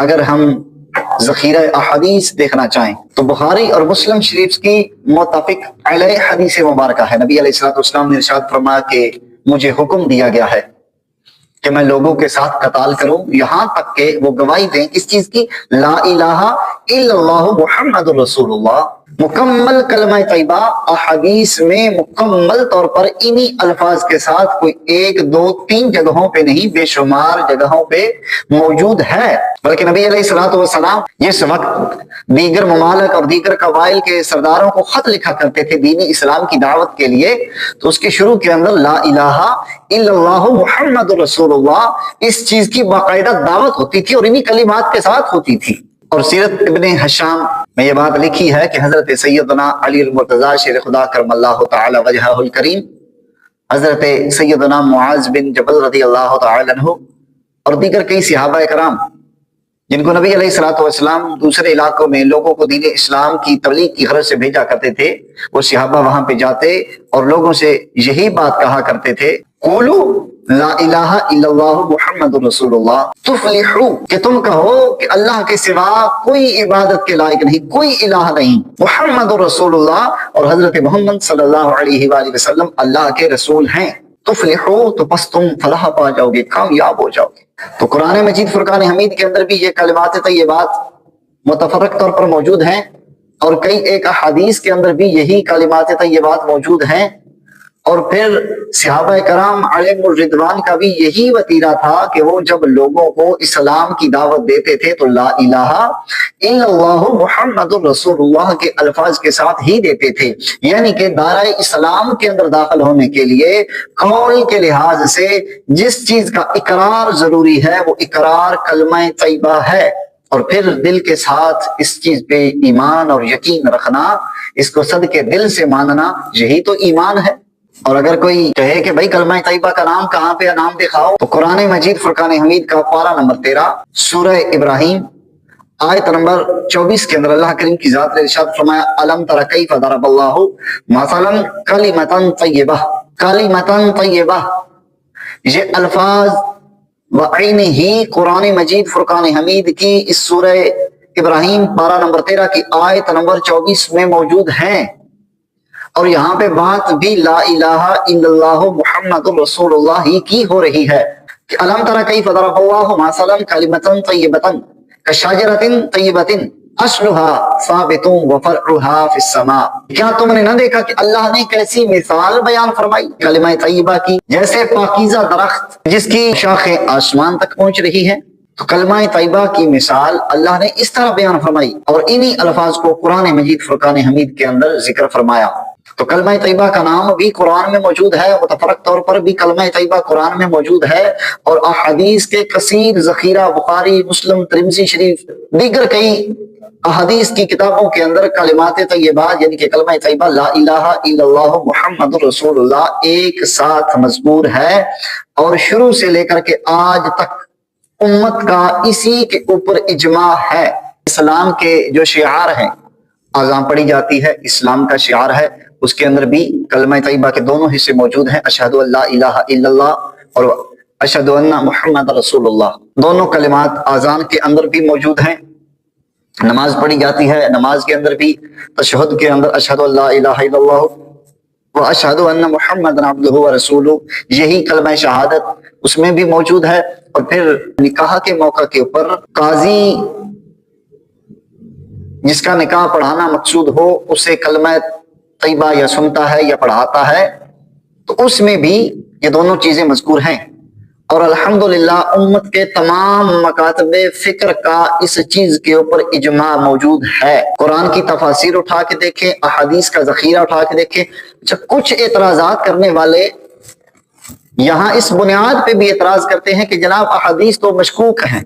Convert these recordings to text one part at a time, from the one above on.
اگر ہم ذخیرہ احادیث دیکھنا چاہیں تو بخاری اور مسلم شریف کی متفق علیہ حدیث مبارکہ ہے۔ نبی علیہ الصلوۃ والسلام نے ارشاد فرمایا کہ مجھے حکم دیا گیا ہے کہ میں لوگوں کے ساتھ قتال کروں یہاں تک کہ وہ گواہی دیں اس چیز کی، لا الہ الا اللہ محمد رسول اللہ۔ مکمل کلمہ طیبہ احادیث میں مکمل طور پر انہی الفاظ کے ساتھ کوئی 1 2 3 جگہوں پہ نہیں، بے شمار جگہوں پہ موجود ہے۔ بلکہ نبی علیہ الصلوۃ والسلام جس وقت دیگر ممالک اور دیگر قبائل کے سرداروں کو خط لکھا کرتے تھے دینی اسلام کی دعوت کے لیے، تو اس کے شروع کے اندر لا الہ الا اللہ محمد رسول اللہ اس چیز کی باقاعدہ دعوت ہوتی تھی اور انہی کلمات کے ساتھ ہوتی تھی۔ اور سیرت ابن حشام میں یہ بات لکھی ہے کہ حضرت سیدنا علی المرتضیٰ شیر خدا کرم اللہ تعالی وجہہ الکریم، حضرت سیدنا معاذ بن جبل رضی اللہ تعالی عنہ اور دیگر کئی صحابہ کرام جن کو نبی علیہ الصلوۃ والسلام دوسرے علاقوں میں لوگوں کو دین اسلام کی تبلیغ کی غرض سے بھیجا کرتے تھے، وہ صحابہ وہاں پہ جاتے اور لوگوں سے یہی بات کہا کرتے تھے، قولو لا الہ الا اللہ محمد رسول اللہ تفلحو، کہ تم کہو کہ اللہ کے سوا کوئی عبادت کے لائق نہیں، کوئی الہ نہیں، محمد رسول اللہ اور حضرت محمد صلی اللہ علیہ وآلہ وسلم اللہ کے رسول ہیں، تفلحو تو پس تم فلاح پا جاؤ گے، کامیاب ہو جاؤ گے۔ تو قرآن مجید فرقان حمید کے اندر بھی یہ کلمات طیبات متفرق طور پر موجود ہیں، اور کئی ایک احادیث کے اندر بھی یہی کلمات طیبات موجود ہیں۔ اور پھر صحابہ کرام علیہم الرضوان کا بھی یہی وتیرہ تھا کہ وہ جب لوگوں کو اسلام کی دعوت دیتے تھے تو لا الہ الا اللہ محمد رسول اللہ کے الفاظ کے ساتھ ہی دیتے تھے، یعنی کہ دائرہ اسلام کے اندر داخل ہونے کے لیے قول کے لحاظ سے جس چیز کا اقرار ضروری ہے وہ اقرار کلمہ طیبہ ہے، اور پھر دل کے ساتھ اس چیز پہ ایمان اور یقین رکھنا، اس کو صدقے دل سے ماننا، یہی تو ایمان ہے۔ اور اگر کوئی کہے کہ بھائی کلمہ طیبہ کا نام کہاں پہ نام دکھاؤ، تو قرآن مجید فرقان حمید کا پارہ نمبر 13 سورہ ابراہیم آیت نمبر 24 کے اندر اللہ کریم کی ذات نے ارشاد فرمایا، الم تر کیف ضرب اللہ مثلا کلمۃ طیبہ، کلمۃ طیبہ، یہ الفاظ بعین ہی قرآن مجید فرقان حمید کی اس سورہ ابراہیم پارہ نمبر 13 کی آیت نمبر 24 میں موجود ہیں، اور یہاں پہ بات بھی لا الہ الا اللہ محمد رسول اللہ ہی کی ہو رہی ہے کہ الم تر کیف ضرب اللہ مثلا کلمۃ طیبۃ کشجرۃ طیبۃ اصلها ثابت وفرعها فی السماء، کیا تم نے نہ دیکھا کہ اللہ نے کیسی مثال بیان فرمائی کلمہ طیبہ کی، جیسے پاکیزہ درخت جس کی شاخیں آسمان تک پہنچ رہی ہے۔ تو کلمہ طیبہ کی مثال اللہ نے اس طرح بیان فرمائی، اور انہی الفاظ کو قرآن مجید فرقان حمید کے اندر ذکر فرمایا۔ تو کلمہ طیبہ کا نام بھی قرآن میں موجود ہے، متفرق طور پر بھی کلمہ طیبہ قرآن میں موجود ہے، اور احادیث کے کثیر ذخیرہ بخاری، مسلم، ترمذی شریف، دیگر کئی احادیث کی کتابوں کے اندر کلمات طیبات یعنی کہ کلمہ طیبہ لا الہ الا اللہ محمد رسول اللہ ایک ساتھ مذکور ہے، اور شروع سے لے کر کے آج تک امت کا اسی کے اوپر اجماع ہے۔ اسلام کے جو شعار ہیں، اذان پڑھی جاتی ہے، اسلام کا شعار ہے، اس کے اندر بھی کلمہ طیبہ کے دونوں حصے موجود ہیں، اشہد ان لا الہ الا اللہ اور اشہد ان محمد رسول اللہ، دونوں کلمات اذان کے اندر بھی موجود ہیں۔ نماز پڑھی جاتی ہے، نماز کے اندر بھی تشہد کے اندر اشہد ان لا الہ الا اللہ و اشہد ان محمد عبدہ و رسولہ، یہی کلمہ شہادت اس میں بھی موجود ہے۔ اور پھر نکاح کے موقع کے اوپر قاضی جس کا نکاح پڑھانا مقصود ہو اسے کلمہ طیبہ یا سنتا ہے یا پڑھاتا ہے، تو اس میں بھی یہ دونوں چیزیں مذکور ہیں۔ اور الحمدللہ امت کے تمام مکاتب فکر کا اس چیز کے اوپر اجماع موجود ہے۔ قرآن کی تفاسیر اٹھا کے دیکھیں، احادیث کا ذخیرہ اٹھا کے دیکھیں۔ اچھا، کچھ اعتراضات کرنے والے یہاں اس بنیاد پہ بھی اعتراض کرتے ہیں کہ جناب احادیث تو مشکوک ہیں،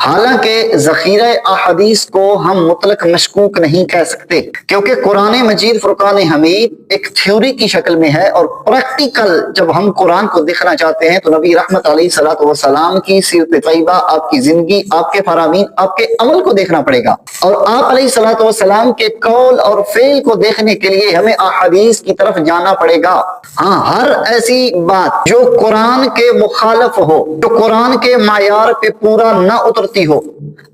حالانکہ ذخیرہ احادیث کو ہم مطلق مشکوک نہیں کہہ سکتے، کیونکہ قرآن مجید فرقان حمید ایک تھیوری کی شکل میں ہے، اور پریکٹیکل جب ہم قرآن کو دیکھنا چاہتے ہیں تو نبی رحمت علیہ الصلوۃ والسلام کی سیرت طیبہ، آپ کی زندگی، آپ کے فرامین، آپ کے عمل کو دیکھنا پڑے گا، اور آپ علیہ الصلوۃ والسلام کے قول اور فعل کو دیکھنے کے لیے ہمیں احادیث کی طرف جانا پڑے گا۔ ہاں، ہر ایسی بات جو قرآن کے مخالف ہو، جو قرآن کے معیار پہ پورا نہ اترتی ہو،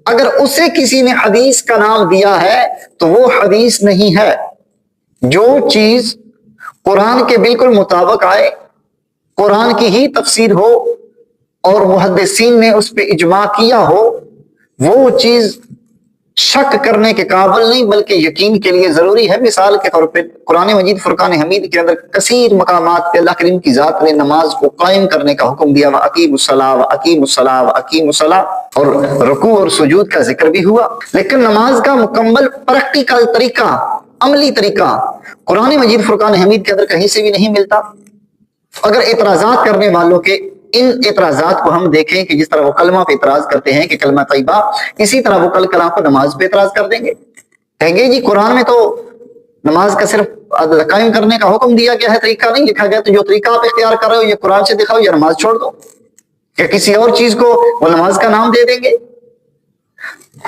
اگر اسے کسی نے حدیث کا نام دیا ہے تو وہ حدیث نہیں ہے۔ جو چیز قرآن کے بالکل مطابق آئے، قرآن کی ہی تفسیر ہو اور محدثین نے اس پہ اجماع کیا ہو، وہ چیز شک کرنے کے قابل نہیں بلکہ یقین کے لیے ضروری ہے۔ مثال کے طور پہ قرآن مجید فرقان حمید کے اندر کثیر مقامات پہ اللہ کریم کی ذات نے نماز کو قائم کرنے کا حکم دیا، وَأَقِیمُوا الصَّلَاةَ وَأَقِیمُوا الصَّلَاةَ وَأَقِیمُوا الصَّلَاةَ، اور رکوع اور سجود کا ذکر بھی ہوا، لیکن نماز کا مکمل پریکٹیکل طریقہ، عملی طریقہ قرآن مجید فرقان حمید کے اندر کہیں سے بھی نہیں ملتا۔ اگر اعتراضات کرنے والوں کے ان اعتراضات کو ہم دیکھیں کہ جس طرح وہ کلمہ پہ اعتراض کرتے ہیں کہ کلمہ طیبہ، اسی طرح وہ کل کلام پر نماز پہ اعتراض کر دیں گے، کہیں گے جی قرآن میں تو نماز کا صرف قائم کرنے کا حکم دیا گیا ہے، طریقہ نہیں لکھا گیا، تو جو طریقہ آپ اختیار کر رہے ہو یہ قرآن سے دکھاؤ یا نماز چھوڑ دو، یا کسی اور چیز کو وہ نماز کا نام دے دیں گے۔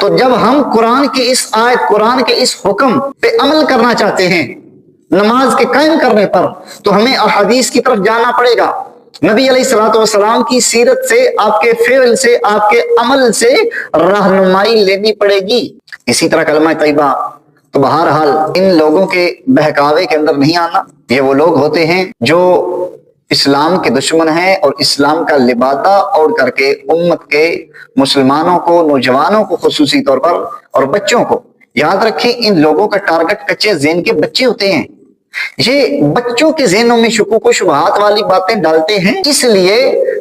تو جب ہم قرآن کی اس آیت، قرآن کے اس حکم پہ عمل کرنا چاہتے ہیں نماز کے قائم کرنے پر، تو ہمیں احادیث کی طرف جانا پڑے گا، نبی علیہ الصلوۃ والسلام کی سیرت سے، آپ کے فعل سے، آپ کے عمل سے رہنمائی لینی پڑے گی۔ اسی طرح کلمہ طیبہ، تو بہرحال ان لوگوں کے بہکاوے کے اندر نہیں آنا۔ یہ وہ لوگ ہوتے ہیں جو اسلام کے دشمن ہیں اور اسلام کا لبادہ اوڑھ کر کے امت کے مسلمانوں کو، نوجوانوں کو خصوصی طور پر اور بچوں کو، یاد رکھیں ان لوگوں کا ٹارگٹ کچے ذہن کے بچے ہوتے ہیں۔ یہ بچوں کے ذہنوں میں شکوک و شبہات والی باتیں ڈالتے ہیں، اس لیے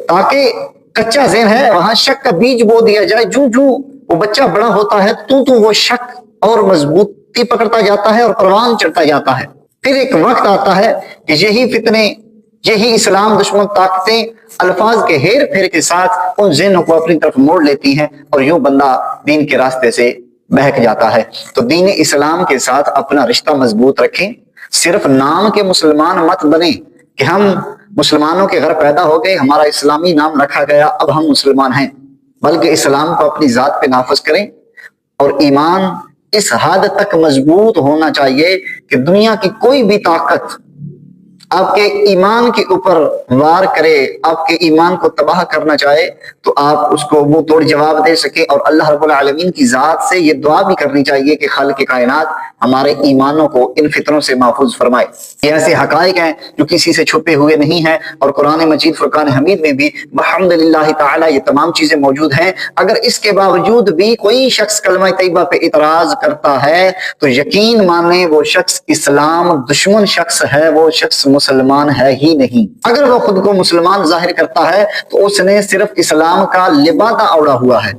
تاکہ کچا ذہن ہے وہاں شک کا بیج بو دیا جائے، جو وہ بچہ بڑا ہوتا ہے تو وہ شک اور مضبوطی پکڑتا جاتا ہے اور پروان چڑھتا جاتا ہے۔ پھر ایک وقت آتا ہے کہ یہی فتنے، یہی اسلام دشمن طاقتیں الفاظ کے ہیر پھیر کے ساتھ ان ذہنوں کو اپنی طرف موڑ لیتی ہیں، اور یوں بندہ دین کے راستے سے بہک جاتا ہے۔ تو دین اسلام کے ساتھ اپنا رشتہ مضبوط رکھیں، صرف نام کے مسلمان مت بنیں کہ ہم مسلمانوں کے گھر پیدا ہو گئے، ہمارا اسلامی نام رکھا گیا، اب ہم مسلمان ہیں، بلکہ اسلام کو اپنی ذات پہ نافذ کریں، اور ایمان اس حد تک مضبوط ہونا چاہیے کہ دنیا کی کوئی بھی طاقت آپ کے ایمان کے اوپر وار کرے، آپ کے ایمان کو تباہ کرنا چاہے تو آپ اس کو منہ توڑ جواب دے سکیں، اور اللہ رب العالمین کی ذات سے یہ دعا بھی کرنی چاہیے کہ خالق کائنات ہمارے ایمانوں کو ان فتنوں سے محفوظ فرمائے۔ یہ ایسے حقائق ہیں جو کسی سے چھپے ہوئے نہیں ہیں، اور قرآن مجید فرقان حمید میں بھی بحمدللہ تعالی یہ تمام چیزیں موجود ہیں۔ اگر اس کے باوجود بھی کوئی شخص کلمہ طیبہ پہ اعتراض کرتا ہے تو یقین مانیں وہ شخص اسلام دشمن شخص ہے، وہ شخص مسلمان ہے ہی نہیں۔ اگر وہ خود کو مسلمان ظاہر کرتا ہے تو اس نے صرف اسلام کا لبادہ اوڑھا ہوا ہے،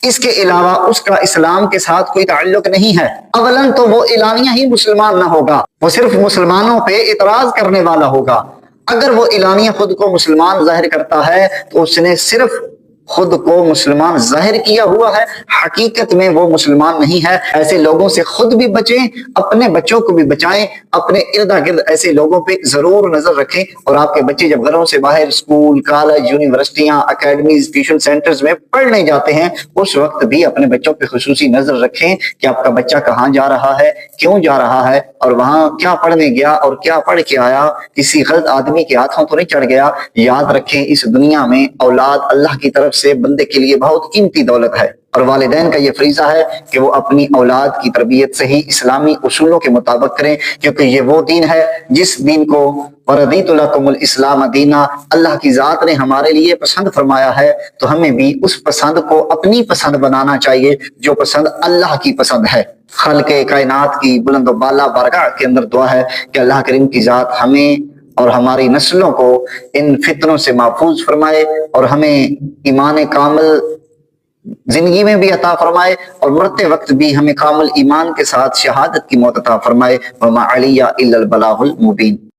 اس کے علاوہ اس کا اسلام کے ساتھ کوئی تعلق نہیں ہے۔ اولاً تو وہ اعلانیہ ہی مسلمان نہ ہوگا، وہ صرف مسلمانوں پہ اعتراض کرنے والا ہوگا۔ اگر وہ اعلانیہ خود کو مسلمان ظاہر کرتا ہے تو اس نے صرف خود کو مسلمان ظاہر کیا ہوا ہے، حقیقت میں وہ مسلمان نہیں ہے۔ ایسے لوگوں سے خود بھی بچیں، اپنے بچوں کو بھی بچائیں، اپنے ارد گرد ایسے لوگوں پہ ضرور نظر رکھیں، اور آپ کے بچے جب گھروں سے باہر اسکول، کالج، یونیورسٹیاں، اکیڈمیز، ٹیوشن سینٹرز میں پڑھنے جاتے ہیں، اس وقت بھی اپنے بچوں پہ خصوصی نظر رکھیں کہ آپ کا بچہ کہاں جا رہا ہے، کیوں جا رہا ہے، اور وہاں کیا پڑھنے گیا اور کیا پڑھ کے آیا، کسی غلط آدمی کے ہاتھوں تو نہیں چڑھ گیا۔ یاد رکھیں اس دنیا میں اولاد اللہ کی طرف سے بندے کے لیے بہت قیمتی دولت ہے، اور والدین کا یہ فریضہ ہے کہ وہ اپنی اولاد کی تربیت صحیح اسلامی اصولوں کے مطابق کریں، کیونکہ یہ وہ دین ہے جس دین کو وَرَضِيتُ لَكُمُ الْإِسْلَامَ دِينًا اللہ کی ذات نے ہمارے لیے پسند فرمایا ہے، تو ہمیں بھی اس پسند کو اپنی پسند بنانا چاہیے جو پسند اللہ کی پسند ہے۔ خالق کائنات کی بلند و بالا بارگاہ کے اندر دعا ہے کہ اللہ کریم کی ذات ہمیں اور ہماری نسلوں کو ان فتنوں سے محفوظ فرمائے، اور ہمیں ایمان کامل زندگی میں بھی عطا فرمائے، اور مرتے وقت بھی ہمیں کامل ایمان کے ساتھ شہادت کی موت عطا فرمائے۔ وَمَا عَلِيَّ إِلَّا الْبَلَاغُ الْمُبِينُ۔